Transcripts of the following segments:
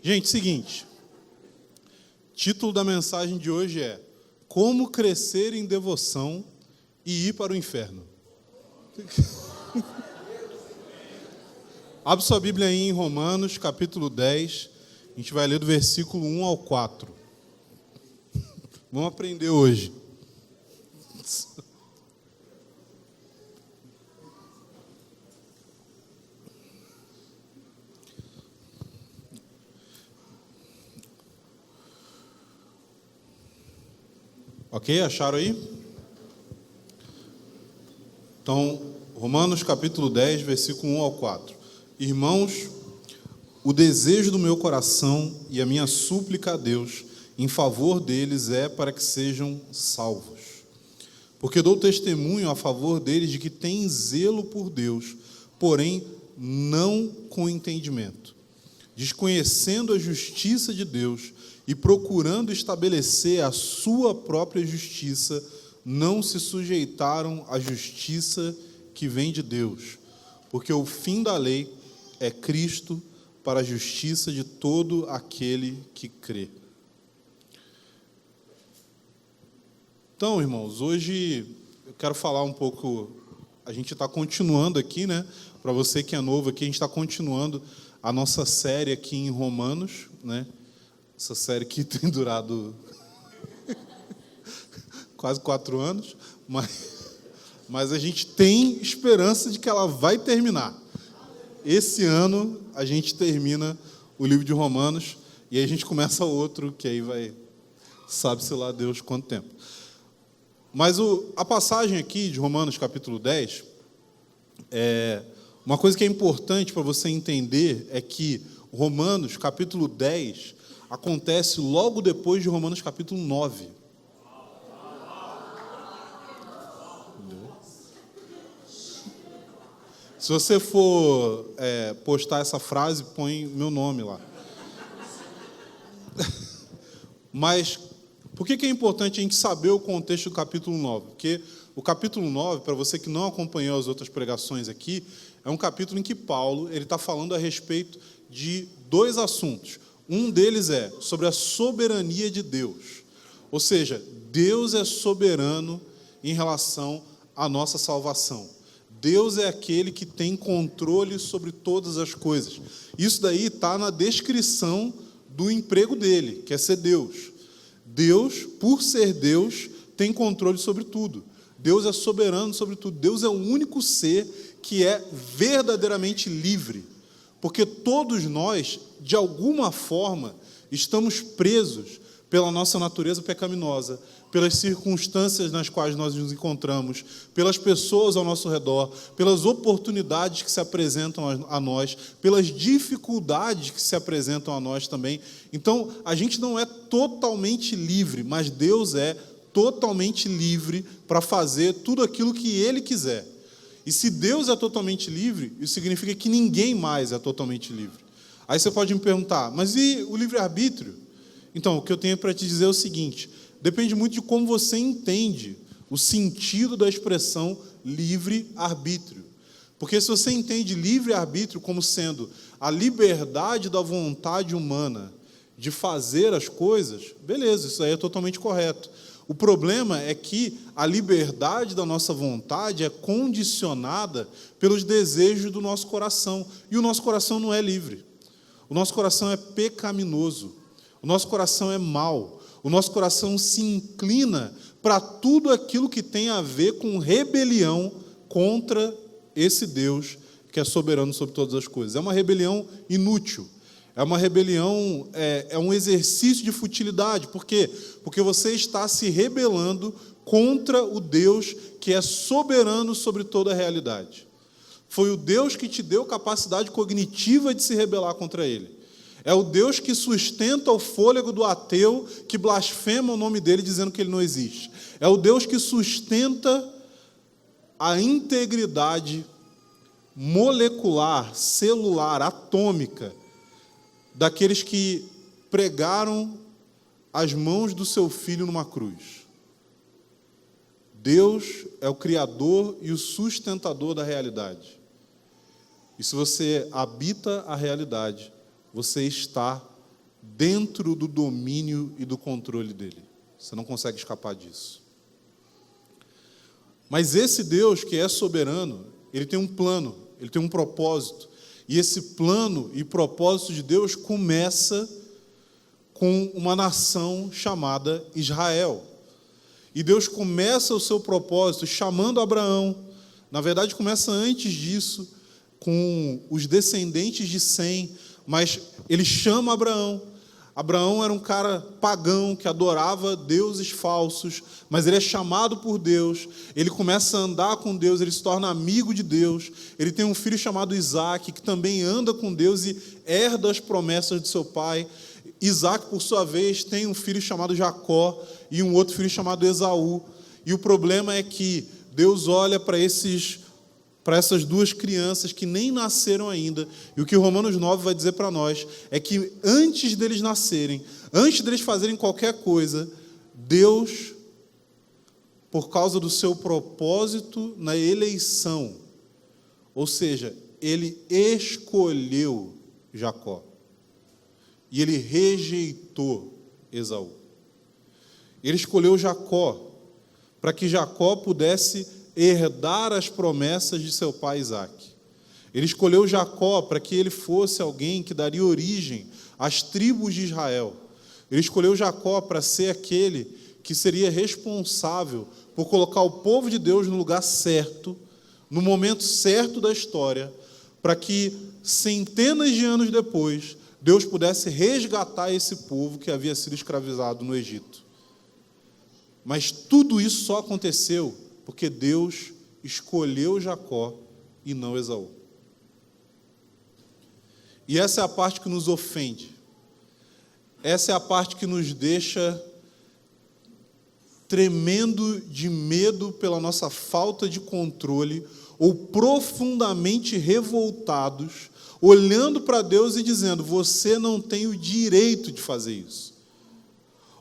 Gente, seguinte, título da mensagem de hoje é Como crescer em devoção e ir para o inferno. Abre sua Bíblia aí em Romanos, capítulo 10, a gente vai ler do versículo 1 ao 4. Vamos aprender hoje. Ok? Acharam aí? Então, Romanos capítulo 10, versículo 1 ao 4. Irmãos, o desejo do meu coração e a minha súplica a Deus em favor deles é para que sejam salvos. Porque dou testemunho a favor deles de que têm zelo por Deus, porém não com entendimento, desconhecendo a justiça de Deus e procurando estabelecer a sua própria justiça, não se sujeitaram à justiça que vem de Deus, porque o fim da lei é Cristo para a justiça de todo aquele que crê. Então, irmãos, hoje eu quero falar um pouco, a gente está continuando aqui, né? Para você que é novo aqui, a gente está continuando a nossa série aqui em Romanos, né? Essa série que tem durado quase 4 anos, mas a gente tem esperança de que ela vai terminar. Esse ano a gente termina o livro de Romanos e aí a gente começa outro, que aí vai, sabe-se lá Deus quanto tempo. Mas a passagem aqui de Romanos capítulo 10, uma coisa que é importante para você entender é que Romanos capítulo 10 acontece logo depois de Romanos capítulo 9. Se você for postar essa frase, põe meu nome lá. Mas por que é importante a gente saber o contexto do capítulo 9? Porque o capítulo 9, para você que não acompanhou as outras pregações aqui, é um capítulo em que Paulo está falando a respeito de 2 assuntos. Um deles é sobre a soberania de Deus. Ou seja, Deus é soberano em relação à nossa salvação. Deus é aquele que tem controle sobre todas as coisas. Isso daí está na descrição do emprego dele, que é ser Deus. Deus, por ser Deus, tem controle sobre tudo. Deus é soberano sobre tudo. Deus é o único ser que é verdadeiramente livre. Porque todos nós, de alguma forma, estamos presos pela nossa natureza pecaminosa, pelas circunstâncias nas quais nós nos encontramos, pelas pessoas ao nosso redor, pelas oportunidades que se apresentam a nós, pelas dificuldades que se apresentam a nós também. Então, a gente não é totalmente livre, mas Deus é totalmente livre para fazer tudo aquilo que Ele quiser. E se Deus é totalmente livre, isso significa que ninguém mais é totalmente livre. Aí você pode me perguntar, mas e o livre-arbítrio? Então, o que eu tenho para te dizer é o seguinte, depende muito de como você entende o sentido da expressão livre-arbítrio. Porque se você entende livre-arbítrio como sendo a liberdade da vontade humana de fazer as coisas, beleza, isso aí é totalmente correto. O problema é que a liberdade da nossa vontade é condicionada pelos desejos do nosso coração. E o nosso coração não é livre. O nosso coração é pecaminoso. O nosso coração é mau. O nosso coração se inclina para tudo aquilo que tem a ver com rebelião contra esse Deus que é soberano sobre todas as coisas. É uma rebelião inútil. É uma rebelião, é um exercício de futilidade. Por quê? Porque você está se rebelando contra o Deus que é soberano sobre toda a realidade. Foi o Deus que te deu capacidade cognitiva de se rebelar contra Ele. É o Deus que sustenta o fôlego do ateu que blasfema o nome dele dizendo que Ele não existe. É o Deus que sustenta a integridade molecular, celular, atômica, daqueles que pregaram as mãos do seu filho numa cruz. Deus é o criador e o sustentador da realidade. E se você habita a realidade, você está dentro do domínio e do controle dele. Você não consegue escapar disso. Mas esse Deus que é soberano, ele tem um plano, ele tem um propósito. E esse plano e propósito de Deus começa com uma nação chamada Israel. E Deus começa o seu propósito chamando Abraão. Na verdade, começa antes disso, com os descendentes de Sem, mas ele chama Abraão. Abraão era um cara pagão que adorava deuses falsos, mas ele é chamado por Deus, ele começa a andar com Deus, ele se torna amigo de Deus, ele tem um filho chamado Isaac, que também anda com Deus e herda as promessas de seu pai. Isaac, por sua vez, tem um filho chamado Jacó e um outro filho chamado Esaú. E o problema é que Deus olha para essas duas crianças que nem nasceram ainda, e o que Romanos 9 vai dizer para nós é que antes deles nascerem, antes deles fazerem qualquer coisa, Deus, por causa do seu propósito na eleição, ou seja, ele escolheu Jacó, e ele rejeitou Esaú. Ele escolheu Jacó, para que Jacó pudesse herdar as promessas de seu pai Isaac. Ele escolheu Jacó para que ele fosse alguém que daria origem às tribos de Israel. Ele escolheu Jacó para ser aquele que seria responsável por colocar o povo de Deus no lugar certo, no momento certo da história, para que centenas de anos depois Deus pudesse resgatar esse povo que havia sido escravizado no Egito. Mas tudo isso só aconteceu porque Deus escolheu Jacó e não Esaú. E essa é a parte que nos ofende. Essa é a parte que nos deixa tremendo de medo pela nossa falta de controle ou profundamente revoltados, olhando para Deus e dizendo: você não tem o direito de fazer isso.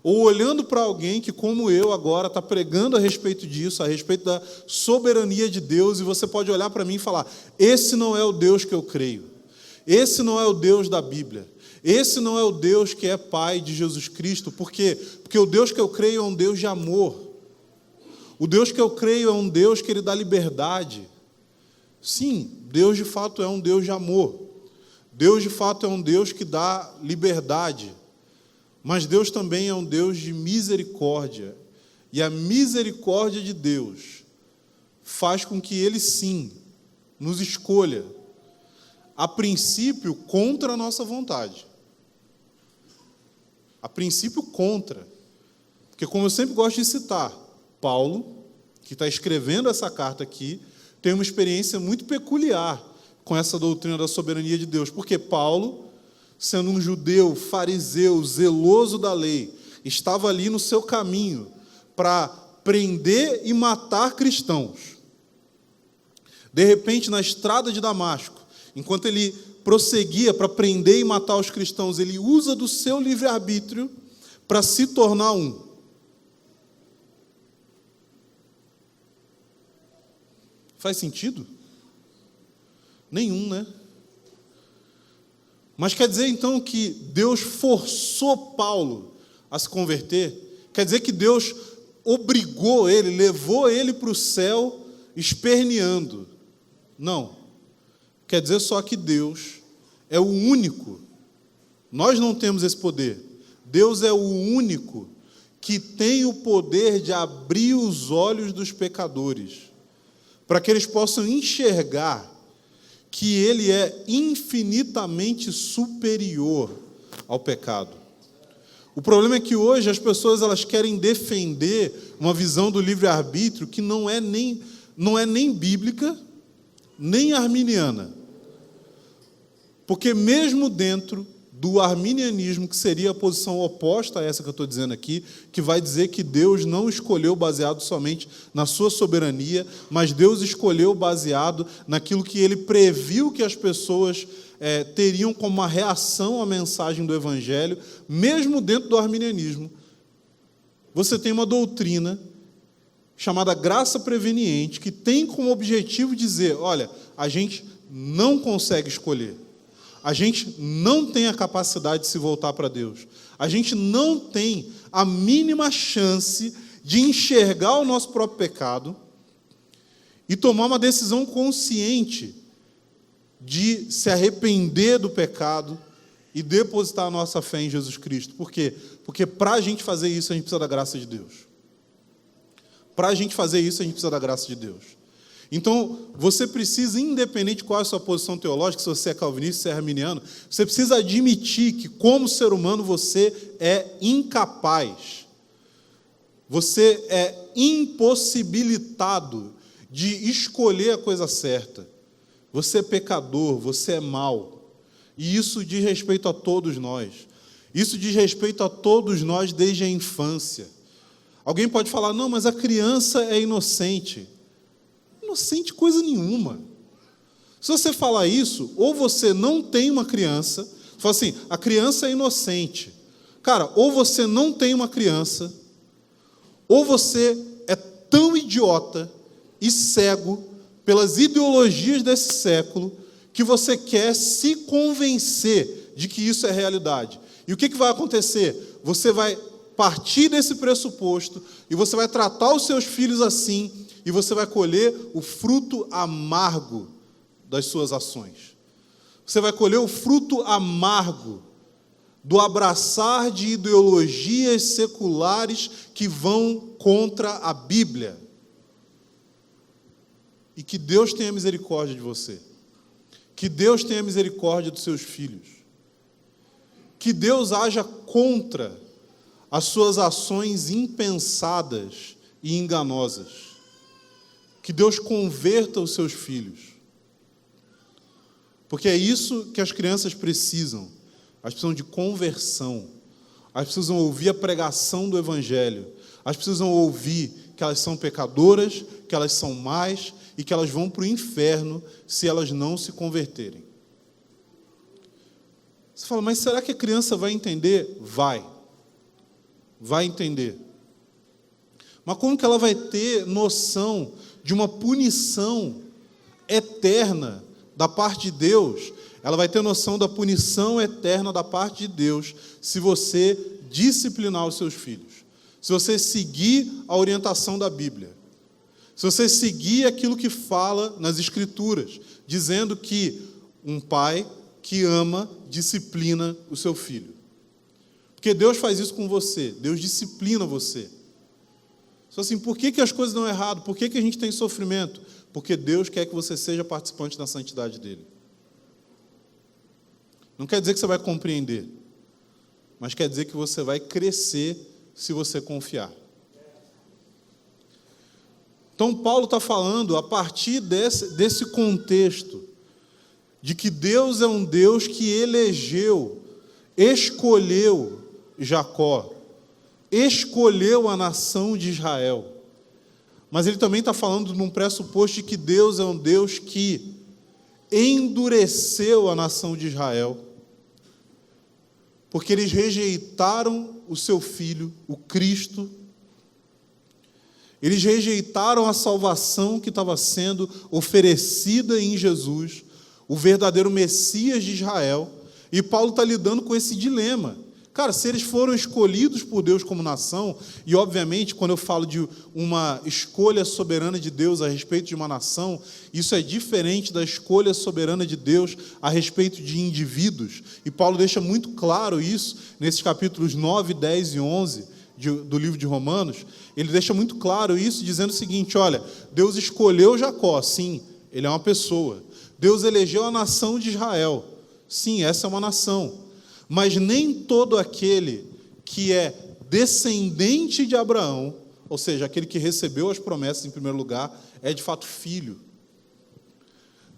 Ou olhando para alguém que, como eu agora, está pregando a respeito disso, a respeito da soberania de Deus, e você pode olhar para mim e falar: esse não é o Deus que eu creio, esse não é o Deus da Bíblia, esse não é o Deus que é Pai de Jesus Cristo. Por quê? Porque o Deus que eu creio é um Deus de amor, o Deus que eu creio é um Deus que Ele dá liberdade. Sim, Deus de fato é um Deus de amor, Deus de fato é um Deus que dá liberdade, mas Deus também é um Deus de misericórdia. E a misericórdia de Deus faz com que Ele, sim, nos escolha, a princípio, contra a nossa vontade. A princípio, contra. Porque, como eu sempre gosto de citar, Paulo, que está escrevendo essa carta aqui, tem uma experiência muito peculiar com essa doutrina da soberania de Deus. Porque Paulo, sendo um judeu, fariseu, zeloso da lei, estava ali no seu caminho para prender e matar cristãos. De repente, na estrada de Damasco, enquanto ele prosseguia para prender e matar os cristãos, ele usa do seu livre-arbítrio para se tornar um. Faz sentido? Nenhum, né? Mas quer dizer, então, que Deus forçou Paulo a se converter? Quer dizer que Deus obrigou ele, levou ele para o céu esperneando? Não. Quer dizer só que Deus é o único. Nós não temos esse poder. Deus é o único que tem o poder de abrir os olhos dos pecadores, para que eles possam enxergar que Ele é infinitamente superior ao pecado. O problema é que hoje as pessoas elas querem defender uma visão do livre-arbítrio que não é nem bíblica, nem arminiana. Porque mesmo dentro do arminianismo, que seria a posição oposta a essa que eu estou dizendo aqui, que vai dizer que Deus não escolheu baseado somente na sua soberania, mas Deus escolheu baseado naquilo que Ele previu que as pessoas teriam como uma reação à mensagem do Evangelho. Mesmo dentro do arminianismo, você tem uma doutrina chamada graça preveniente, que tem como objetivo dizer: olha, a gente não consegue escolher. a gente não tem a capacidade de se voltar para Deus. A gente não tem a mínima chance de enxergar o nosso próprio pecado e tomar uma decisão consciente de se arrepender do pecado e depositar a nossa fé em Jesus Cristo. Por quê? Porque para a gente fazer isso, a gente precisa da graça de Deus. Para a gente fazer isso, a gente precisa da graça de Deus. Então, você precisa, independente de qual é a sua posição teológica, se você é calvinista, se é arminiano, você precisa admitir que, como ser humano, você é incapaz. Você é impossibilitado de escolher a coisa certa. Você é pecador, você é mau. E isso diz respeito a todos nós. Isso diz respeito a todos nós desde a infância. Alguém pode falar, não, mas a criança é inocente. Inocente coisa nenhuma. Se você falar isso, ou você não tem uma criança, fala assim, a criança é inocente. Cara, ou você não tem uma criança, ou você é tão idiota e cego pelas ideologias desse século que você quer se convencer de que isso é realidade. E o que vai acontecer? Você vai partir desse pressuposto e você vai tratar os seus filhos assim e você vai colher o fruto amargo das suas ações. Você vai colher o fruto amargo do abraçar de ideologias seculares que vão contra a Bíblia. E que Deus tenha misericórdia de você. Que Deus tenha misericórdia dos seus filhos. Que Deus haja contra as suas ações impensadas e enganosas. Que Deus converta os seus filhos. Porque é isso que as crianças precisam. Elas precisam de conversão. Elas precisam ouvir a pregação do Evangelho. Elas precisam ouvir que elas são pecadoras, que elas são más e que elas vão para o inferno se elas não se converterem. Você fala, mas será que a criança vai entender? Vai. Vai entender. Mas como que ela vai ter noção de uma punição eterna da parte de Deus? Ela vai ter noção da punição eterna da parte de Deus se você disciplinar os seus filhos. Se você seguir a orientação da Bíblia. Se você seguir aquilo que fala nas Escrituras, dizendo que um pai que ama disciplina o seu filho. Porque Deus faz isso com você, Deus disciplina você. Só assim, por que as coisas dão errado? Por que a gente tem sofrimento? Porque Deus quer que você seja participante da santidade dele. Não quer dizer que você vai compreender, mas quer dizer que você vai crescer se você confiar. Então, Paulo está falando a partir desse contexto de que Deus é um Deus que elegeu, escolheu Jacó, escolheu a nação de Israel. Mas ele também está falando num pressuposto de que Deus é um Deus que endureceu a nação de Israel, porque eles rejeitaram o seu Filho, o Cristo. Eles rejeitaram a salvação que estava sendo oferecida em Jesus, o verdadeiro Messias de Israel, e Paulo está lidando com esse dilema. Cara, se eles foram escolhidos por Deus como nação, e obviamente quando eu falo de uma escolha soberana de Deus a respeito de uma nação, isso é diferente da escolha soberana de Deus a respeito de indivíduos, e Paulo deixa muito claro isso nesses capítulos 9, 10 e 11, do livro de Romanos. Ele deixa muito claro isso, dizendo o seguinte, olha, Deus escolheu Jacó, sim, ele é uma pessoa. Deus elegeu a nação de Israel, sim, essa é uma nação. Mas nem todo aquele que é descendente de Abraão, ou seja, aquele que recebeu as promessas em primeiro lugar, é de fato filho.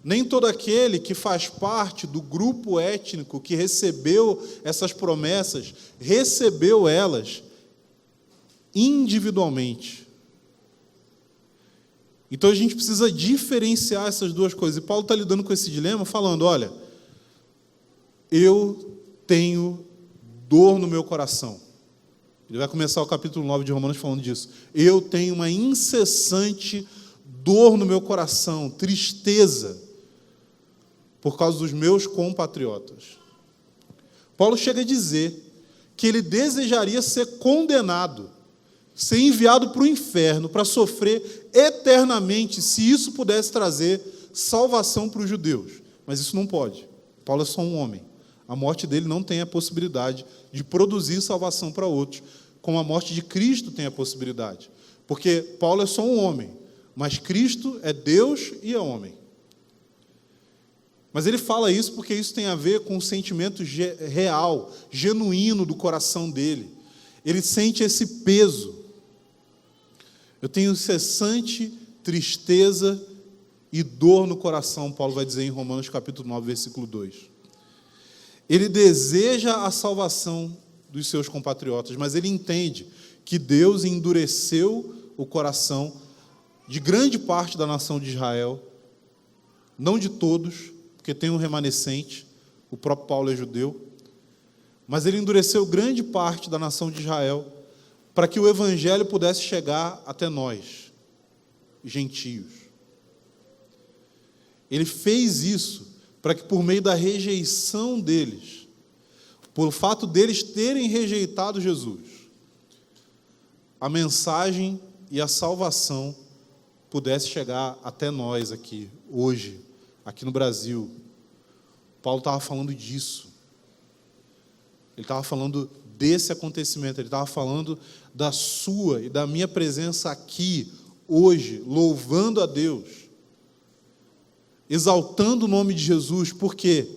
Nem todo aquele que faz parte do grupo étnico que recebeu essas promessas, recebeu elas individualmente. Então a gente precisa diferenciar essas duas coisas. E Paulo está lidando com esse dilema falando, olha, eu tenho dor no meu coração. Ele vai começar o capítulo 9 de Romanos falando disso. Eu tenho uma incessante dor no meu coração, tristeza, por causa dos meus compatriotas. Paulo chega a dizer que ele desejaria ser condenado, ser enviado para o inferno, para sofrer eternamente, se isso pudesse trazer salvação para os judeus. Mas isso não pode. Paulo é só um homem. A morte dele não tem a possibilidade de produzir salvação para outros, como a morte de Cristo tem a possibilidade. Porque Paulo é só um homem, mas Cristo é Deus e é homem. Mas ele fala isso porque isso tem a ver com o sentimento real, genuíno do coração dele. Ele sente esse peso. Eu tenho incessante tristeza e dor no coração, Paulo vai dizer em Romanos capítulo 9, versículo 2. Ele deseja a salvação dos seus compatriotas, mas ele entende que Deus endureceu o coração de grande parte da nação de Israel, não de todos, porque tem um remanescente, o próprio Paulo é judeu, mas ele endureceu grande parte da nação de Israel para que o evangelho pudesse chegar até nós, gentios. Ele fez isso para que, por meio da rejeição deles, por fato deles terem rejeitado Jesus, a mensagem e a salvação pudesse chegar até nós aqui, hoje, aqui no Brasil. Paulo estava falando disso. Ele estava falando desse acontecimento, ele estava falando da sua e da minha presença aqui, hoje, louvando a Deus, exaltando o nome de Jesus. Por quê?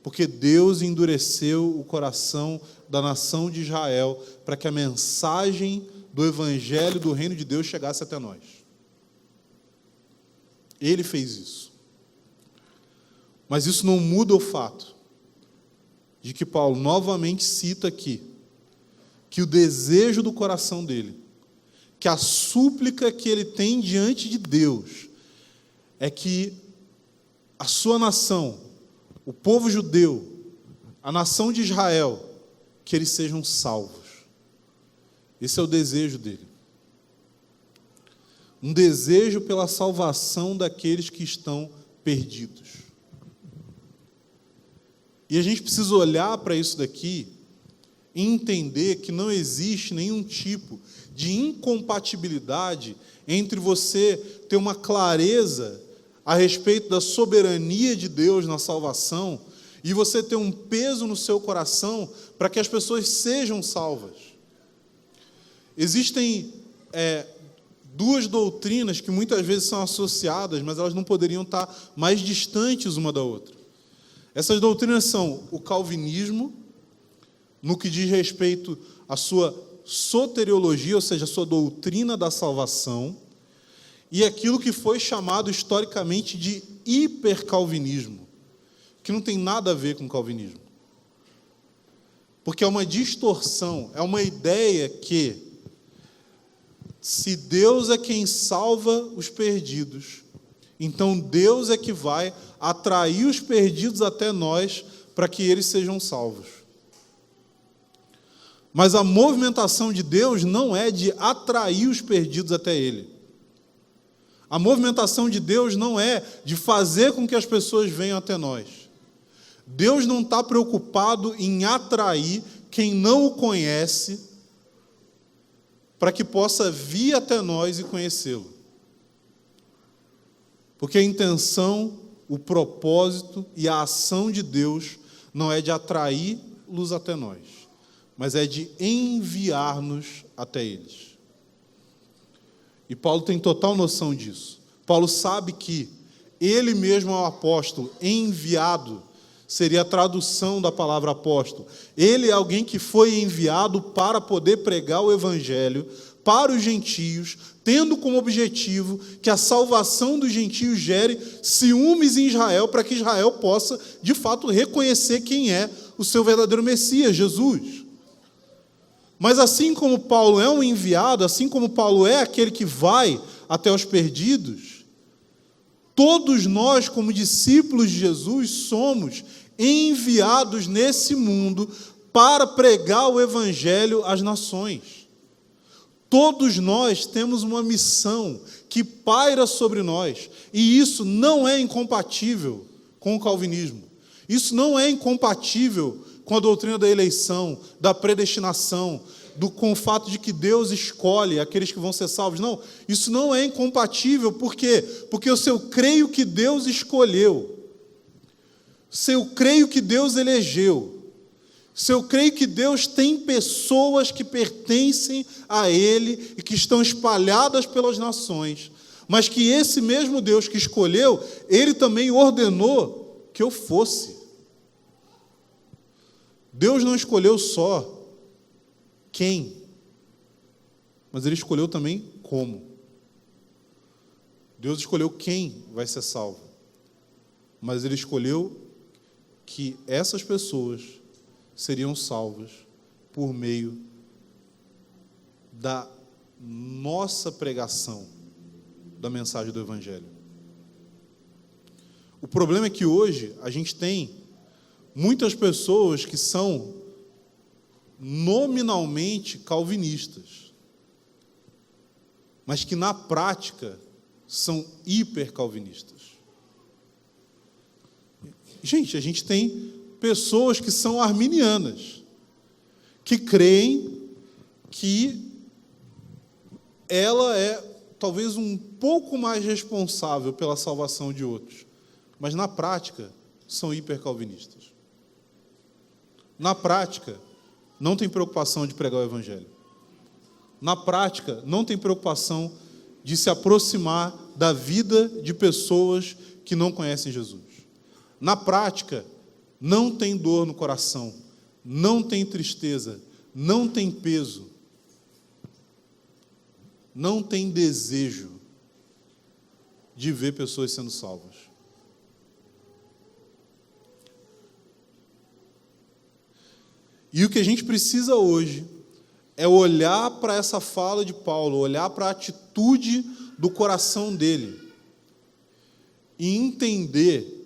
Porque Deus endureceu o coração da nação de Israel para que a mensagem do evangelho do reino de Deus chegasse até nós. Ele fez isso. Mas isso não muda o fato de que Paulo novamente cita aqui que o desejo do coração dele, que a súplica que ele tem diante de Deus, é que a sua nação, o povo judeu, a nação de Israel, que eles sejam salvos. Esse é o desejo dele. Um desejo pela salvação daqueles que estão perdidos. E a gente precisa olhar para isso daqui e entender que não existe nenhum tipo de incompatibilidade entre você ter uma clareza a respeito da soberania de Deus na salvação e você ter um peso no seu coração para que as pessoas sejam salvas. Existem duas doutrinas que muitas vezes são associadas, mas elas não poderiam estar mais distantes uma da outra. Essas doutrinas são o calvinismo, no que diz respeito à sua soteriologia, ou seja, a sua doutrina da salvação, e aquilo que foi chamado historicamente de hipercalvinismo, que não tem nada a ver com calvinismo. Porque é uma distorção, é uma ideia que, se Deus é quem salva os perdidos, então Deus é que vai atrair os perdidos até nós para que eles sejam salvos. Mas a movimentação de Deus não é de atrair os perdidos até Ele. A movimentação de Deus não é de fazer com que as pessoas venham até nós. Deus não está preocupado em atrair quem não o conhece para que possa vir até nós e conhecê-lo. Porque a intenção, o propósito e a ação de Deus não é de atraí-los até nós, mas é de enviar-nos até eles. E Paulo tem total noção disso. Paulo sabe que ele mesmo é o apóstolo, enviado, seria a tradução da palavra apóstolo. Ele é alguém que foi enviado para poder pregar o evangelho para os gentios, tendo como objetivo que a salvação dos gentios gere ciúmes em Israel, para que Israel possa, de fato, reconhecer quem é o seu verdadeiro Messias, Jesus. Mas assim como Paulo é um enviado, assim como Paulo é aquele que vai até os perdidos, todos nós, como discípulos de Jesus, somos enviados nesse mundo para pregar o evangelho às nações. Todos nós temos uma missão que paira sobre nós, e isso não é incompatível com o calvinismo. Isso não é incompatível com a doutrina da eleição, da predestinação, com o fato de que Deus escolhe aqueles que vão ser salvos. Não, isso não é incompatível. Por quê? Porque se eu creio que Deus escolheu, se eu creio que Deus elegeu, se eu creio que Deus tem pessoas que pertencem a Ele e que estão espalhadas pelas nações, mas que esse mesmo Deus que escolheu, Ele também ordenou que eu fosse. Deus não escolheu só quem, mas Ele escolheu também como. Deus escolheu quem vai ser salvo, mas Ele escolheu que essas pessoas seriam salvas por meio da nossa pregação da mensagem do Evangelho. O problema é que hoje a gente tem muitas pessoas que são nominalmente calvinistas, mas que na prática são hipercalvinistas. Gente, a gente tem pessoas que são arminianas, que creem que ela é talvez um pouco mais responsável pela salvação de outros, mas na prática são hipercalvinistas. Na prática, não tem preocupação de pregar o Evangelho. Na prática, não tem preocupação de se aproximar da vida de pessoas que não conhecem Jesus. Na prática, não tem dor no coração, não tem tristeza, não tem peso, não tem desejo de ver pessoas sendo salvas. E o que a gente precisa hoje é olhar para essa fala de Paulo, olhar para a atitude do coração dele e entender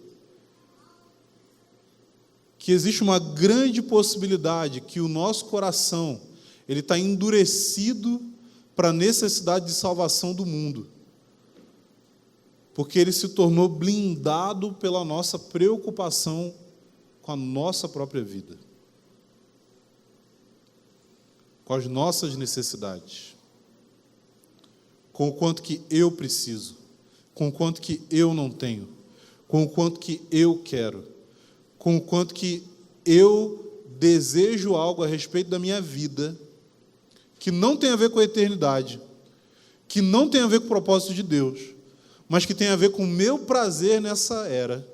que existe uma grande possibilidade que o nosso coração ele está endurecido para a necessidade de salvação do mundo, porque ele se tornou blindado pela nossa preocupação com a nossa própria vida, com as nossas necessidades, com o quanto que eu preciso, com o quanto que eu não tenho, com o quanto que eu quero, com o quanto que eu desejo algo a respeito da minha vida que não tem a ver com a eternidade, que não tem a ver com o propósito de Deus, mas que tem a ver com o meu prazer nessa era.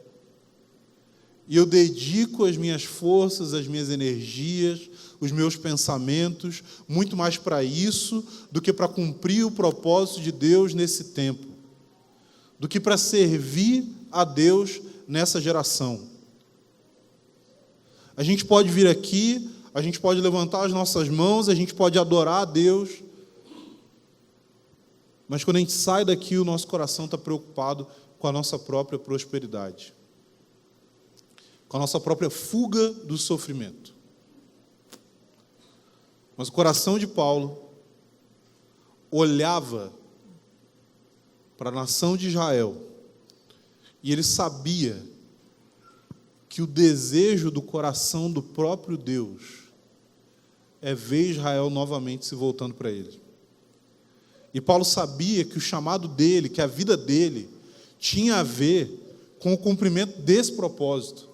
E eu dedico as minhas forças, as minhas energias, os meus pensamentos, muito mais para isso do que para cumprir o propósito de Deus nesse tempo, do que para servir a Deus nessa geração. A gente pode vir aqui, a gente pode levantar as nossas mãos, a gente pode adorar a Deus, mas quando a gente sai daqui, o nosso coração está preocupado com a nossa própria prosperidade, com a nossa própria fuga do sofrimento. Mas o coração de Paulo olhava para a nação de Israel e ele sabia que o desejo do coração do próprio Deus é ver Israel novamente se voltando para ele. E Paulo sabia que o chamado dele, que a vida dele, tinha a ver com o cumprimento desse propósito,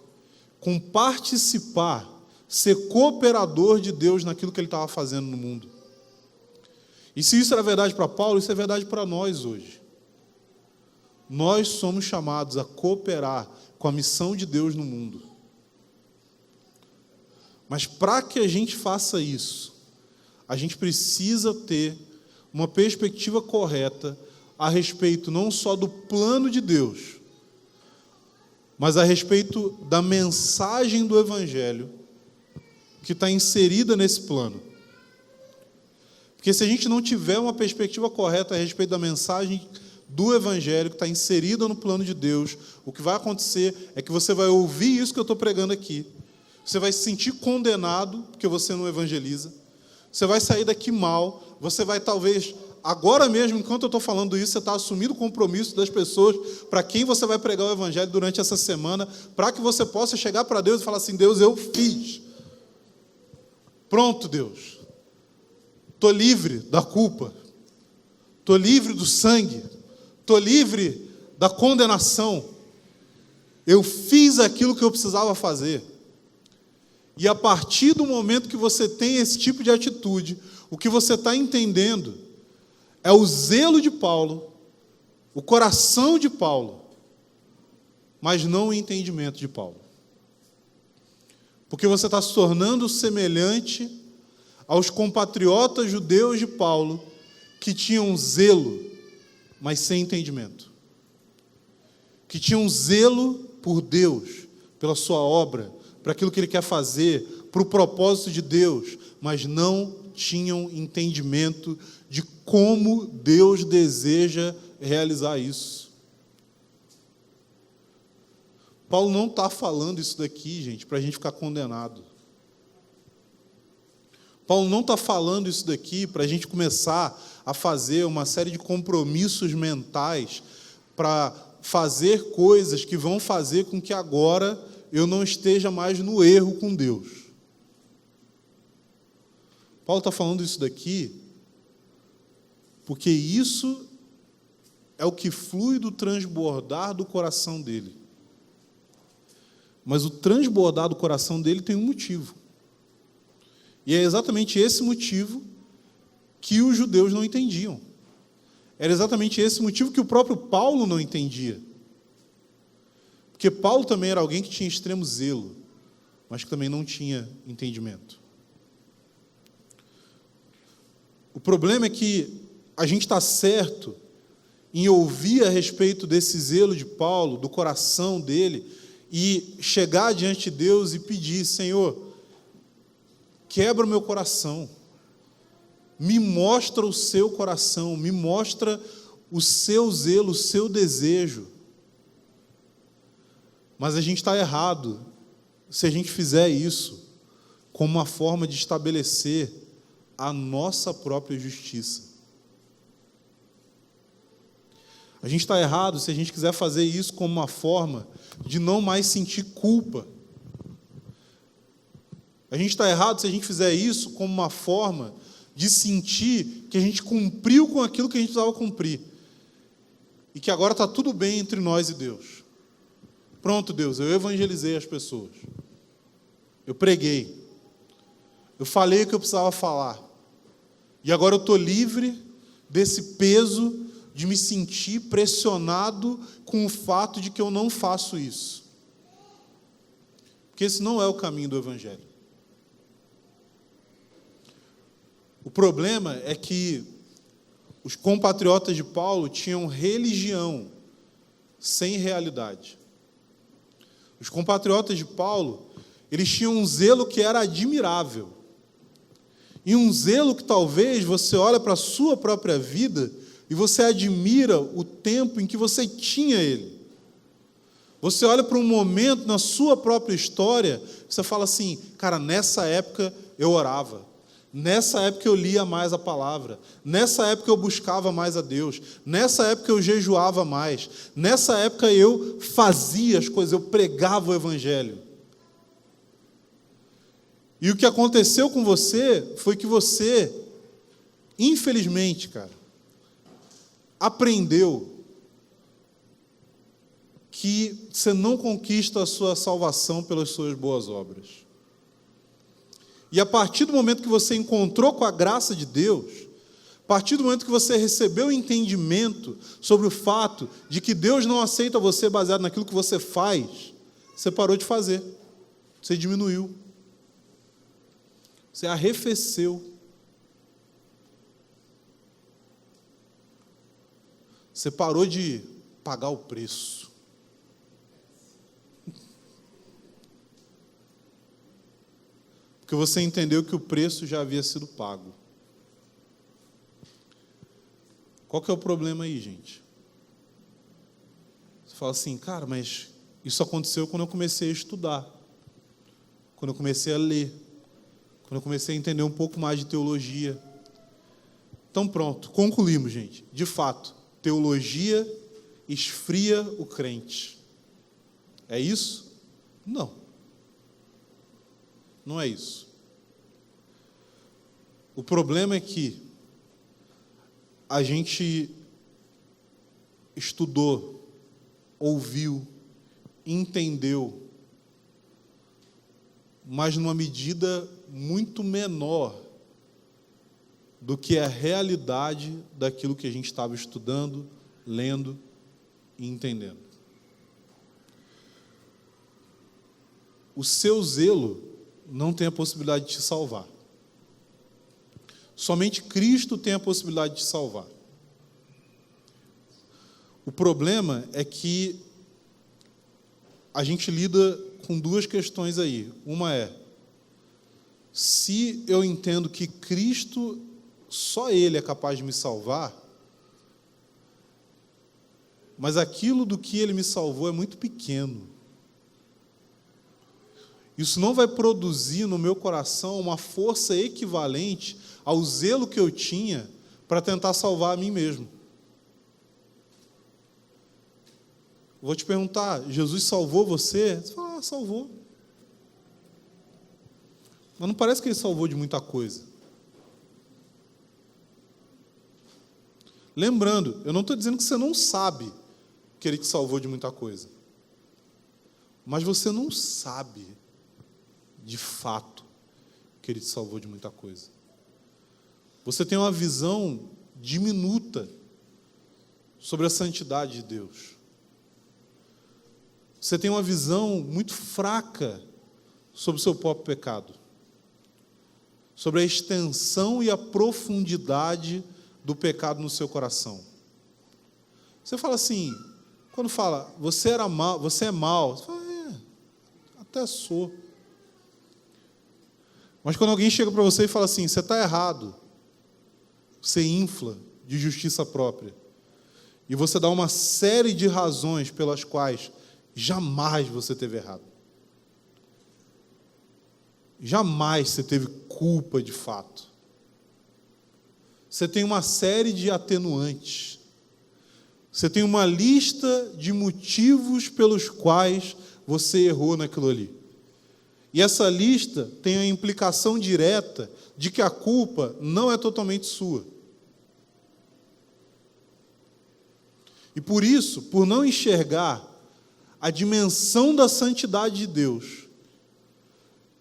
com participar, ser cooperador de Deus naquilo que ele estava fazendo no mundo. E se isso era verdade para Paulo, isso é verdade para nós hoje. Nós somos chamados a cooperar com a missão de Deus no mundo. Mas para que a gente faça isso, a gente precisa ter uma perspectiva correta a respeito não só do plano de Deus, mas a respeito da mensagem do Evangelho que está inserida nesse plano. Porque se a gente não tiver uma perspectiva correta a respeito da mensagem do Evangelho que está inserida no plano de Deus, o que vai acontecer é que você vai ouvir isso que eu estou pregando aqui, você vai se sentir condenado porque você não evangeliza, você vai sair daqui mal, você vai talvez agora mesmo, enquanto eu estou falando isso, você está assumindo o compromisso das pessoas para quem você vai pregar o evangelho durante essa semana, para que você possa chegar para Deus e falar assim: Deus, eu fiz. Pronto, Deus. Estou livre da culpa. Estou livre do sangue. Estou livre da condenação. Eu fiz aquilo que eu precisava fazer. E a partir do momento que você tem esse tipo de atitude, o que você está entendendo é o zelo de Paulo, o coração de Paulo, mas não o entendimento de Paulo. Porque você está se tornando semelhante aos compatriotas judeus de Paulo, que tinham zelo, mas sem entendimento. Que tinham zelo por Deus, pela sua obra, para aquilo que Ele quer fazer, para o propósito de Deus, mas não tinham entendimento de como Deus deseja realizar isso. Paulo não está falando isso daqui, gente, para a gente ficar condenado. Paulo não está falando isso daqui para a gente começar a fazer uma série de compromissos mentais para fazer coisas que vão fazer com que agora eu não esteja mais no erro com Deus. Paulo está falando isso daqui porque isso é o que flui do transbordar do coração dele. Mas o transbordar do coração dele tem um motivo. E é exatamente esse motivo que os judeus não entendiam. Era exatamente esse motivo que o próprio Paulo não entendia. Porque Paulo também era alguém que tinha extremo zelo, mas que também não tinha entendimento. O problema é que a gente está certo em ouvir a respeito desse zelo de Paulo, do coração dele, e chegar diante de Deus e pedir: Senhor, quebra o meu coração, me mostra o seu coração, me mostra o seu zelo, o seu desejo. Mas a gente está errado se a gente fizer isso como uma forma de estabelecer a nossa própria justiça. A gente está errado se a gente quiser fazer isso como uma forma de não mais sentir culpa. A gente está errado se a gente fizer isso como uma forma de sentir que a gente cumpriu com aquilo que a gente precisava cumprir. E que agora está tudo bem entre nós e Deus. Pronto, Deus, eu evangelizei as pessoas. Eu preguei. Eu falei o que eu precisava falar. E agora eu estou livre desse peso de me sentir pressionado com o fato de que eu não faço isso. Porque esse não é o caminho do Evangelho. O problema é que os compatriotas de Paulo tinham religião sem realidade. Os compatriotas de Paulo, eles tinham um zelo que era admirável. E um zelo que talvez você olha para a sua própria vida e você admira o tempo em que você tinha ele. Você olha para um momento na sua própria história, você fala assim: cara, nessa época eu orava. Nessa época eu lia mais a palavra. Nessa época eu buscava mais a Deus. Nessa época eu jejuava mais. Nessa época eu fazia as coisas, eu pregava o Evangelho. E o que aconteceu com você foi que você, infelizmente, cara, aprendeu que você não conquista a sua salvação pelas suas boas obras. E a partir do momento que você encontrou com a graça de Deus, a partir do momento que você recebeu o entendimento sobre o fato de que Deus não aceita você baseado naquilo que você faz, você parou de fazer, você diminuiu, você arrefeceu. Você parou de pagar o preço. Porque você entendeu que o preço já havia sido pago. Qual que é o problema aí, gente? Você fala assim: cara, mas isso aconteceu quando eu comecei a estudar, quando eu comecei a ler, quando eu comecei a entender um pouco mais de teologia, Então pronto, concluímos, gente. De fato, teologia esfria o crente. É isso? Não. Não é isso. O problema é que a gente estudou, ouviu, entendeu, mas numa medida muito menor do que a realidade daquilo que a gente estava estudando, lendo e entendendo. O seu zelo não tem a possibilidade de te salvar. Somente Cristo tem a possibilidade de te salvar. O problema é que a gente lida com duas questões aí. Uma é, se eu entendo que Cristo, só Ele é capaz de me salvar, mas aquilo do que Ele me salvou é muito pequeno. Isso não vai produzir no meu coração uma força equivalente ao zelo que eu tinha para tentar salvar a mim mesmo. Vou te perguntar, Jesus salvou você? Você fala, salvou. Mas não parece que Ele salvou de muita coisa. Lembrando, eu não estou dizendo que você não sabe que Ele te salvou de muita coisa. Mas você não sabe, de fato, que Ele te salvou de muita coisa. Você tem uma visão diminuta sobre a santidade de Deus. Você tem uma visão muito fraca sobre o seu próprio pecado, sobre a extensão e a profundidade do pecado no seu coração. Você fala assim, quando fala, você era mal, você é mal, você fala, até sou. Mas quando alguém chega para você e fala assim, você está errado, você infla de justiça própria, e você dá uma série de razões pelas quais jamais você teve errado. Jamais você teve culpa de fato. Você tem uma série de atenuantes. Você tem uma lista de motivos pelos quais você errou naquilo ali. E essa lista tem a implicação direta de que a culpa não é totalmente sua. E por isso, por não enxergar a dimensão da santidade de Deus,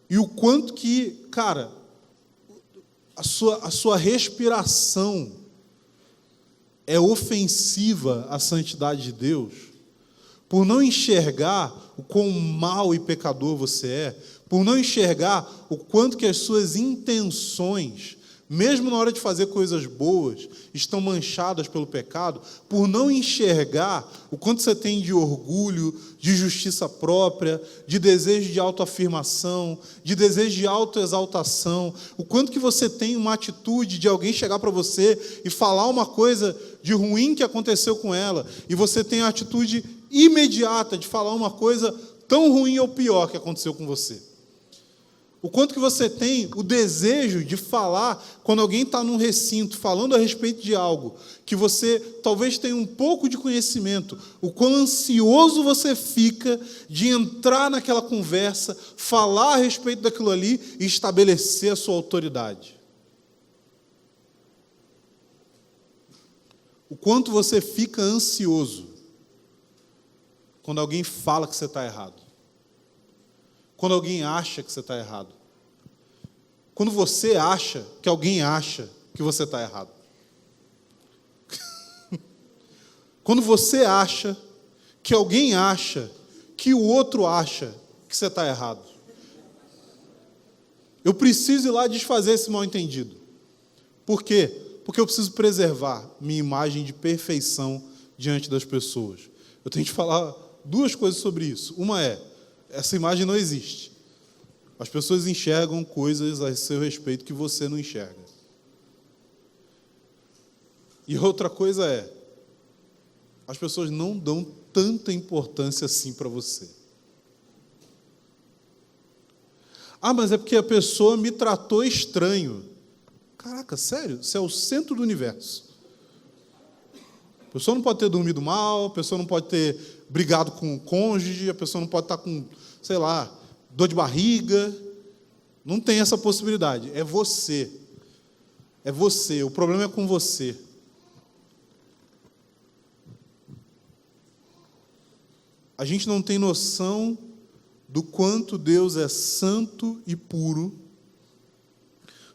e o quanto que, cara, a sua respiração é ofensiva à santidade de Deus, por não enxergar o quão mau e pecador você é, por não enxergar o quanto que as suas intenções, mesmo na hora de fazer coisas boas, estão manchadas pelo pecado, por não enxergar o quanto você tem de orgulho, de justiça própria, de desejo de autoafirmação, de desejo de autoexaltação, o quanto que você tem uma atitude de alguém chegar para você e falar uma coisa de ruim que aconteceu com ela, e você tem a atitude imediata de falar uma coisa tão ruim ou pior que aconteceu com você. O quanto que você tem o desejo de falar quando alguém está num recinto falando a respeito de algo que você talvez tenha um pouco de conhecimento, o quão ansioso você fica de entrar naquela conversa, falar a respeito daquilo ali e estabelecer a sua autoridade. O quanto você fica ansioso quando alguém fala que você está errado. Quando alguém acha que você está errado. Quando você acha que alguém acha que você está errado. Quando você acha que alguém acha que o outro acha que você está errado. Eu preciso ir lá desfazer esse mal-entendido. Por quê? Porque eu preciso preservar minha imagem de perfeição diante das pessoas. Eu tenho que falar duas coisas sobre isso. Uma é, essa imagem não existe. As pessoas enxergam coisas a seu respeito que você não enxerga. E outra coisa é, as pessoas não dão tanta importância assim para você. Mas é porque a pessoa me tratou estranho. Caraca, sério? Você é o centro do universo. A pessoa não pode ter dormido mal, a pessoa não pode ter brigado com o cônjuge, a pessoa não pode estar com, sei lá, dor de barriga. Não tem essa possibilidade. É você. É você. O problema é com você. A gente não tem noção do quanto Deus é santo e puro,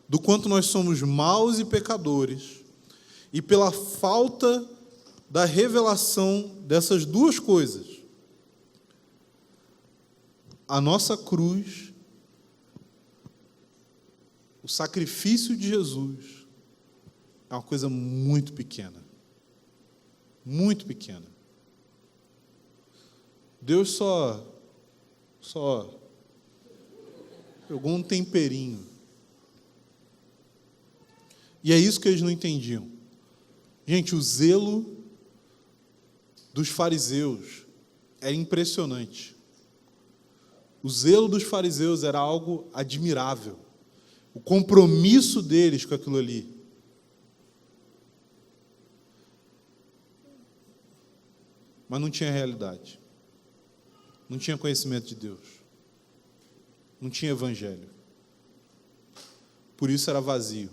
do quanto nós somos maus e pecadores, e pela falta da revelação dessas duas coisas, a nossa cruz, o sacrifício de Jesus, é uma coisa muito pequena. Muito pequena. Deus só jogou um temperinho. E é isso que eles não entendiam. Gente, o zelo dos fariseus era impressionante. O zelo dos fariseus era algo admirável. O compromisso deles com aquilo ali. Mas não tinha realidade. Não tinha conhecimento de Deus. Não tinha evangelho. Por isso era vazio.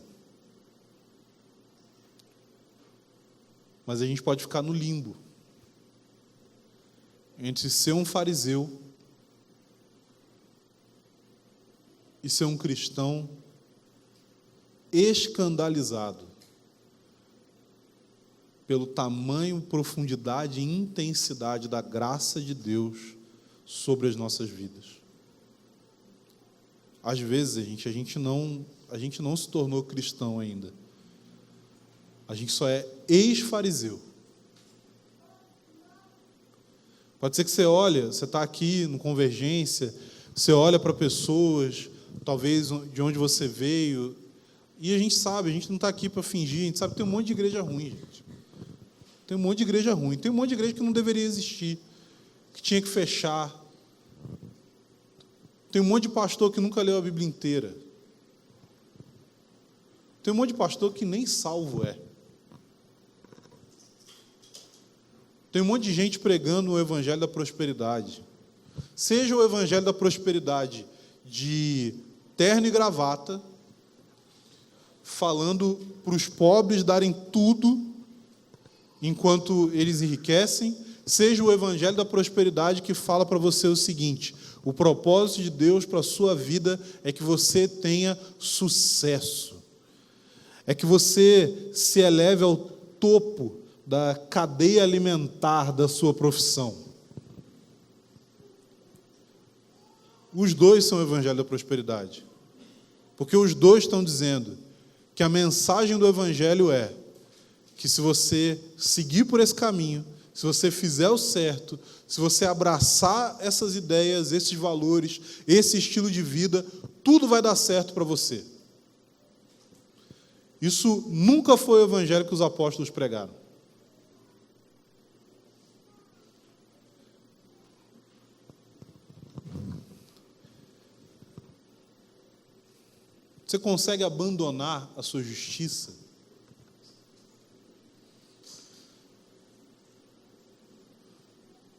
Mas a gente pode ficar no limbo entre ser um fariseu e ser um cristão escandalizado pelo tamanho, profundidade e intensidade da graça de Deus sobre as nossas vidas. Às vezes, a gente não se tornou cristão ainda. A gente só é ex-fariseu. Pode ser que você está aqui no Convergência, você olha para pessoas, talvez de onde você veio, e a gente sabe, a gente não está aqui para fingir, a gente sabe que tem um monte de igreja ruim, gente. Tem um monte de igreja ruim, tem um monte de igreja que não deveria existir, que tinha que fechar. Tem um monte de pastor que nunca leu a Bíblia inteira. Tem um monte de pastor que nem salvo é. Tem um monte de gente pregando o evangelho da prosperidade. Seja o evangelho da prosperidade de terno e gravata, falando para os pobres darem tudo enquanto eles enriquecem, seja o evangelho da prosperidade que fala para você o seguinte: o propósito de Deus para a sua vida é que você tenha sucesso, é que você se eleve ao topo da cadeia alimentar da sua profissão. Os dois são o evangelho da prosperidade, porque os dois estão dizendo que a mensagem do evangelho é que se você seguir por esse caminho, se você fizer o certo, se você abraçar essas ideias, esses valores, esse estilo de vida, tudo vai dar certo para você. Isso nunca foi o evangelho que os apóstolos pregaram. Você consegue abandonar a sua justiça?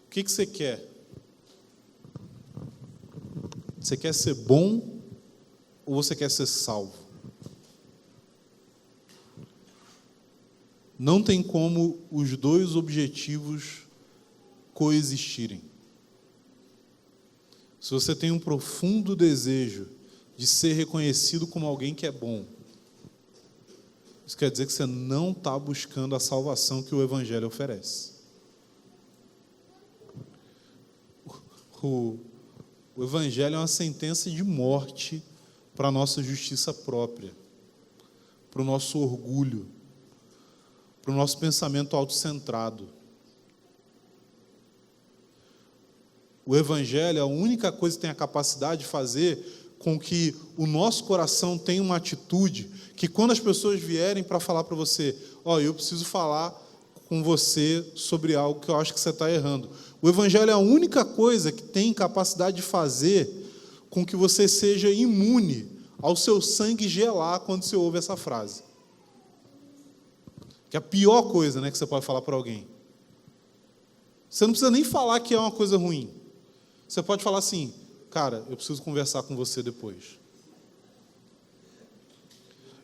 O que você quer? Você quer ser bom ou você quer ser salvo? Não tem como os dois objetivos coexistirem. Se você tem um profundo desejo de ser reconhecido como alguém que é bom, isso quer dizer que você não está buscando a salvação que o Evangelho oferece. O Evangelho é uma sentença de morte para a nossa justiça própria, para o nosso orgulho, para o nosso pensamento autocentrado. O Evangelho é a única coisa que tem a capacidade de fazer com que o nosso coração tenha uma atitude que, quando as pessoas vierem para falar para você, eu preciso falar com você sobre algo que eu acho que você está errando. O Evangelho é a única coisa que tem capacidade de fazer com que você seja imune ao seu sangue gelar quando você ouve essa frase. Que é a pior coisa, né, que você pode falar para alguém. Você não precisa nem falar que é uma coisa ruim. Você pode falar assim: cara, eu preciso conversar com você depois.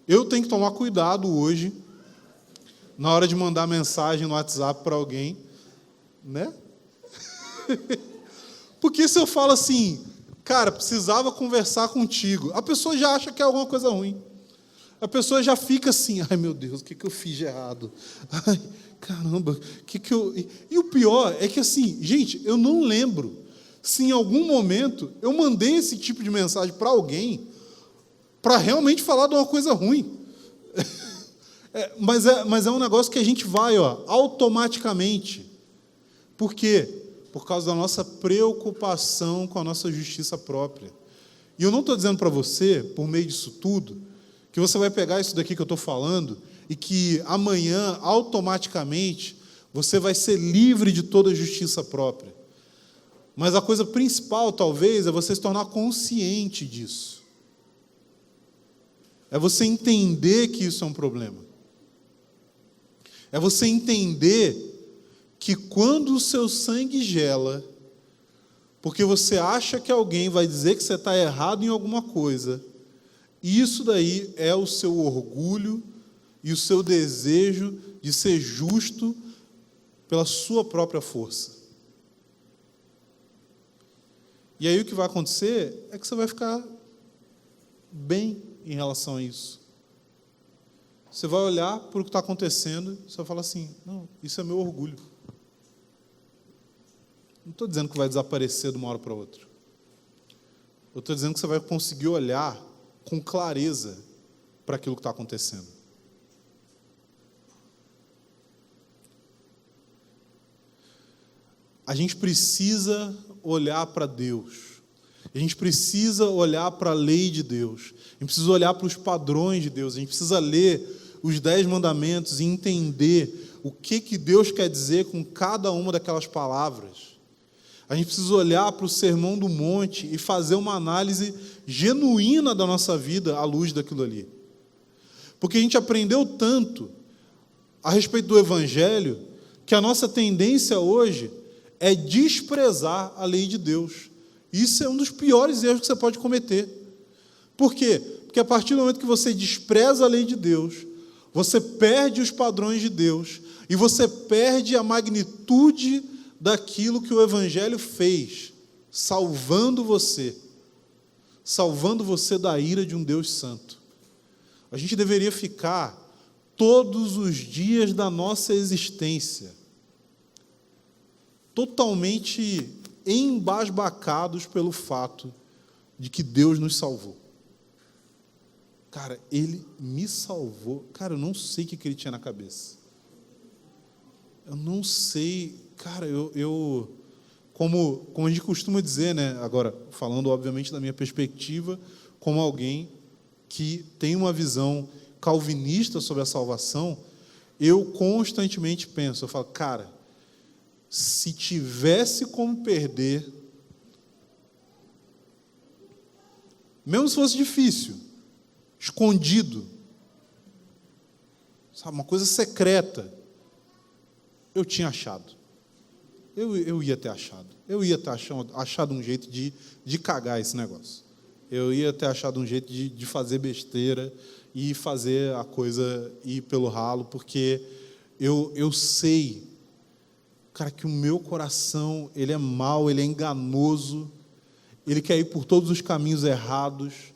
Eu tenho que tomar cuidado hoje, na hora de mandar mensagem no WhatsApp para alguém, né? Porque se eu falo assim: cara, precisava conversar contigo, a pessoa já acha que é alguma coisa ruim. A pessoa já fica assim: ai meu Deus, o que eu fiz de errado? Ai, caramba, o que eu... E o pior é que assim, gente, eu não lembro se em algum momento eu mandei esse tipo de mensagem para alguém para realmente falar de uma coisa ruim. Mas é um negócio que a gente vai, automaticamente. Por quê? Por causa da nossa preocupação com a nossa justiça própria. E eu não estou dizendo para você, por meio disso tudo, que você vai pegar isso daqui que eu estou falando e que amanhã, automaticamente, você vai ser livre de toda justiça própria. Mas a coisa principal, talvez, é você se tornar consciente disso. É você entender que isso é um problema. É você entender que quando o seu sangue gela, porque você acha que alguém vai dizer que você está errado em alguma coisa, isso daí é o seu orgulho e o seu desejo de ser justo pela sua própria força. E aí o que vai acontecer é que você vai ficar bem em relação a isso. Você vai olhar para o que está acontecendo e você vai falar assim: não, isso é meu orgulho. Não estou dizendo que vai desaparecer de uma hora para outra. Eu estou dizendo que você vai conseguir olhar com clareza para aquilo que está acontecendo. A gente precisa olhar para Deus. A gente precisa olhar para a lei de Deus. A gente precisa olhar para os padrões de Deus. A gente precisa ler os 10 mandamentos e entender o que Deus quer dizer com cada uma daquelas palavras. A gente precisa olhar para o Sermão do Monte e fazer uma análise genuína da nossa vida à luz daquilo ali. Porque a gente aprendeu tanto a respeito do Evangelho que a nossa tendência hoje é desprezar a lei de Deus. Isso é um dos piores erros que você pode cometer. Por quê? Porque a partir do momento que você despreza a lei de Deus, você perde os padrões de Deus e você perde a magnitude daquilo que o Evangelho fez, salvando você da ira de um Deus santo. A gente deveria ficar todos os dias da nossa existência totalmente embasbacados pelo fato de que Deus nos salvou. Cara, Ele me salvou. Cara, eu não sei o que Ele tinha na cabeça. Eu não sei. Cara, como a gente costuma dizer, né? Agora, falando obviamente da minha perspectiva, como alguém que tem uma visão calvinista sobre a salvação, eu constantemente penso, eu falo, cara, se tivesse como perder, mesmo se fosse difícil, escondido, sabe, uma coisa secreta, eu tinha achado. Eu ia ter achado. Eu ia ter achado um jeito de cagar esse negócio. Eu ia ter achado um jeito de fazer besteira e fazer a coisa ir pelo ralo, porque eu sei, cara, que o meu coração, ele é mau, ele é enganoso, ele quer ir por todos os caminhos errados,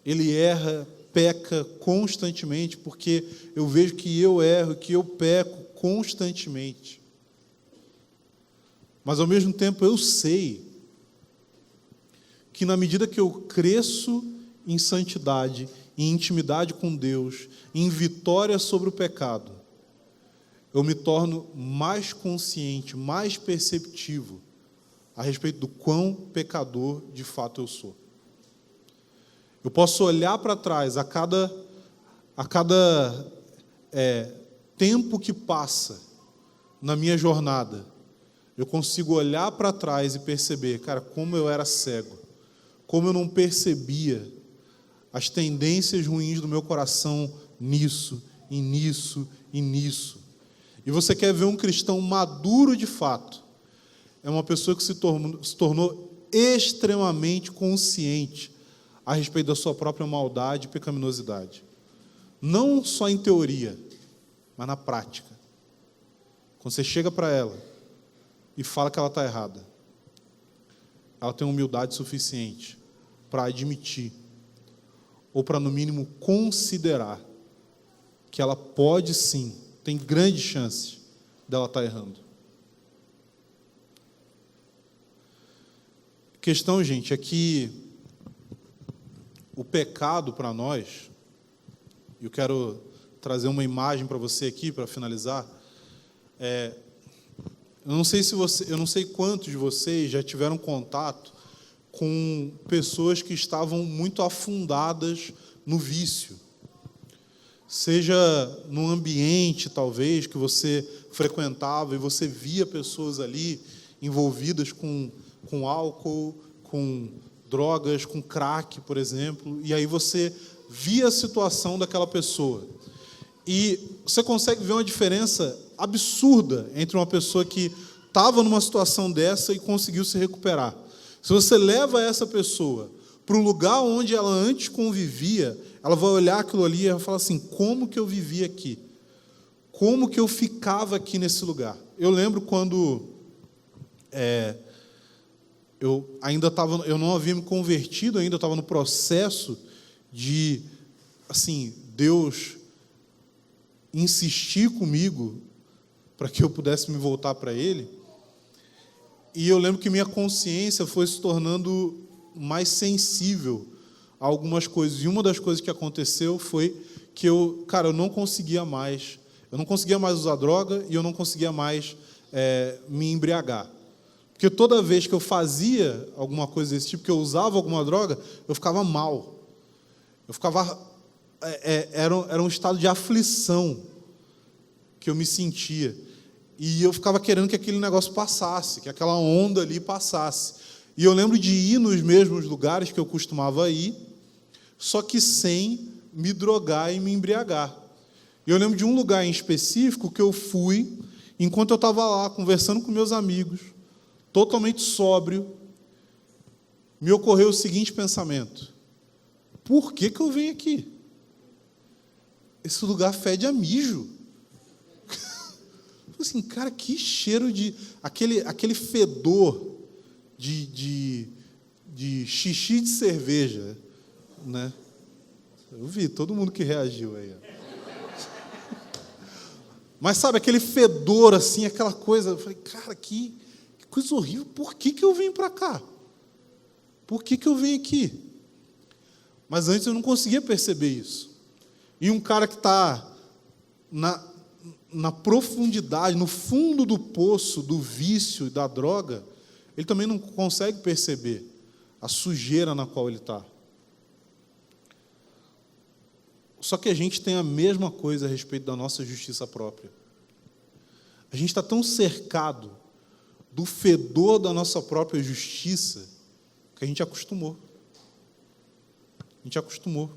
ele erra, peca constantemente, porque eu vejo que eu erro, que eu peco constantemente. Mas, ao mesmo tempo, eu sei que, na medida que eu cresço em santidade, em intimidade com Deus, em vitória sobre o pecado, eu me torno mais consciente, mais perceptivo a respeito do quão pecador de fato eu sou. Eu posso olhar para trás a cada tempo que passa na minha jornada, eu consigo olhar para trás e perceber, cara, como eu era cego, como eu não percebia as tendências ruins do meu coração nisso, e nisso, e nisso. E você quer ver um cristão maduro de fato, é uma pessoa que se tornou extremamente consciente a respeito da sua própria maldade e pecaminosidade. Não só em teoria, mas na prática. Quando você chega para ela e fala que ela está errada, ela tem humildade suficiente para admitir, ou para, no mínimo, considerar que ela pode sim, tem grande chance dela estar errando. A questão, gente, é que o pecado para nós, eu quero trazer uma imagem para você aqui, para finalizar. Eu não sei quantos de vocês já tiveram contato com pessoas que estavam muito afundadas no vício. Seja num ambiente, talvez, que você frequentava e você via pessoas ali envolvidas com álcool, com drogas, com crack, por exemplo, e aí você via a situação daquela pessoa. E você consegue ver uma diferença absurda entre uma pessoa que estava numa situação dessa e conseguiu se recuperar. Se você leva essa pessoa para o lugar onde ela antes convivia, ela vai olhar aquilo ali e vai falar assim: como que eu vivia aqui? Como que eu ficava aqui nesse lugar? Eu lembro quando eu não havia me convertido ainda, eu estava no processo de, assim, Deus insistir comigo para que eu pudesse me voltar para Ele. E eu lembro que minha consciência foi se tornando mais sensível a algumas coisas. E uma das coisas que aconteceu foi que eu não conseguia mais. Eu não conseguia mais usar droga e eu não conseguia mais me embriagar. Porque toda vez que eu fazia alguma coisa desse tipo, que eu usava alguma droga, eu ficava mal. Eu ficava... Era um estado de aflição que eu me sentia. E eu ficava querendo que aquele negócio passasse, que aquela onda ali passasse. E eu lembro de ir nos mesmos lugares que eu costumava ir, só que sem me drogar e me embriagar. E eu lembro de um lugar em específico que eu fui, enquanto eu estava lá conversando com meus amigos, totalmente sóbrio, me ocorreu o seguinte pensamento: por que eu venho aqui? Esse lugar fede a mijo. Assim, cara, que cheiro de... Aquele fedor de xixi de cerveja, né? Eu vi todo mundo que reagiu aí. Mas sabe, aquele fedor assim, aquela coisa... Eu falei, cara, que coisa horrível. Por que eu vim para cá? Por que eu vim aqui? Mas antes eu não conseguia perceber isso. E um cara que está na profundidade, no fundo do poço do vício e da droga, ele também não consegue perceber a sujeira na qual ele está. Só que a gente tem a mesma coisa a respeito da nossa justiça própria. A gente está tão cercado do fedor da nossa própria justiça que a gente acostumou. A gente acostumou.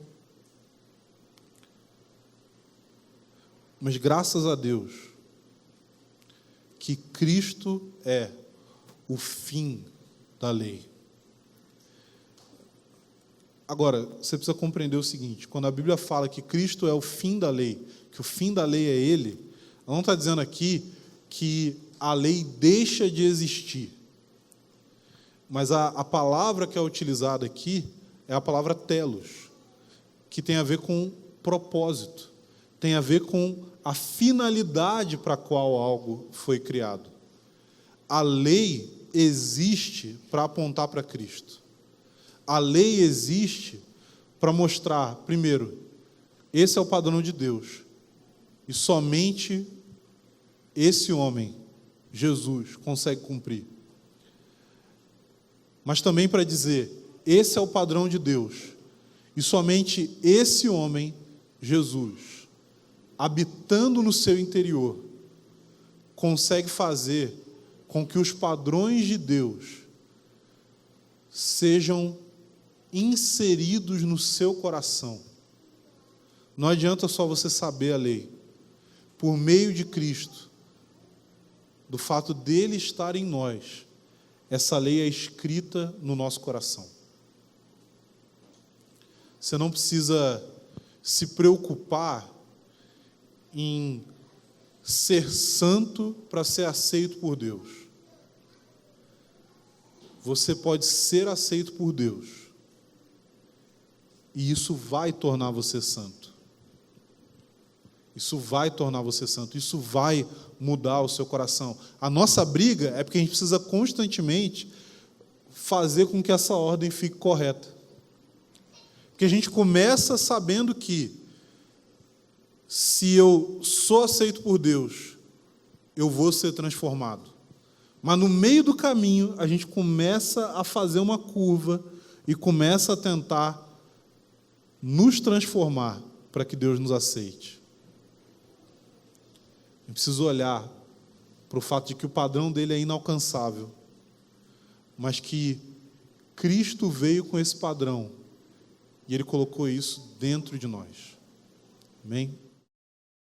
Mas graças a Deus que Cristo é o fim da lei. Agora, você precisa compreender o seguinte: quando a Bíblia fala que Cristo é o fim da lei, que o fim da lei é Ele, ela não está dizendo aqui que a lei deixa de existir. Mas a palavra que é utilizada aqui é a palavra telos, que tem a ver com propósito, tem a ver com a finalidade para a qual algo foi criado. A lei existe para apontar para Cristo. A lei existe para mostrar, primeiro, esse é o padrão de Deus. E somente esse homem, Jesus, consegue cumprir. Mas também para dizer, esse é o padrão de Deus. E somente esse homem, Jesus, habitando no seu interior, consegue fazer com que os padrões de Deus sejam inseridos no seu coração. Não adianta só você saber a lei. Por meio de Cristo, do fato dele estar em nós, essa lei é escrita no nosso coração. Você não precisa se preocupar em ser santo para ser aceito por Deus. Você pode ser aceito por Deus. E isso vai tornar você santo. Isso vai tornar você santo. Isso vai mudar o seu coração. A nossa briga é porque a gente precisa constantemente fazer com que essa ordem fique correta. Porque a gente começa sabendo que se eu sou aceito por Deus, eu vou ser transformado. Mas no meio do caminho, a gente começa a fazer uma curva e começa a tentar nos transformar para que Deus nos aceite. Eu preciso olhar para o fato de que o padrão dele é inalcançável, mas que Cristo veio com esse padrão e ele colocou isso dentro de nós. Amém?